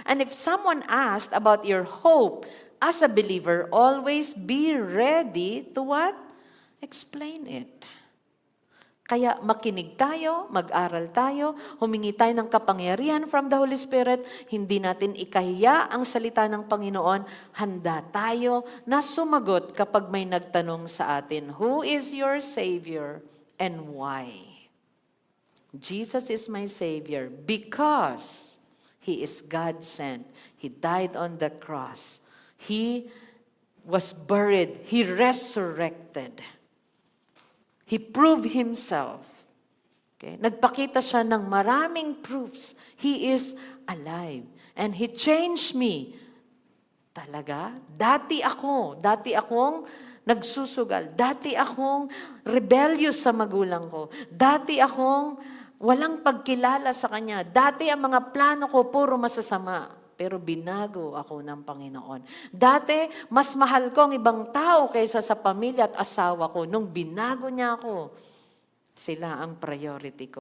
And if someone asked about your hope as a believer, always be ready to what? Explain it. Kaya makinig tayo, mag-aral tayo, humingi tayo ng kapangyarihan from the Holy Spirit, hindi natin ikahiya ang salita ng Panginoon, handa tayo na sumagot kapag may nagtanong sa atin, who is your Savior and why? Jesus is my Savior because He is God sent. He died on the cross. He was buried. He resurrected. He proved Himself. Okay? Nagpakita siya ng maraming proofs. He is alive. And He changed me. Talaga? Dati akong nagsusugal. Dati akong rebellious sa magulang ko. Dati akong walang pagkilala sa Kanya. Dati ang mga plano ko puro masasama. Pero binago ako ng Panginoon. Dati, mas mahal ko ang ibang tao kaysa sa pamilya at asawa ko. Nung binago niya ako, sila ang priority ko.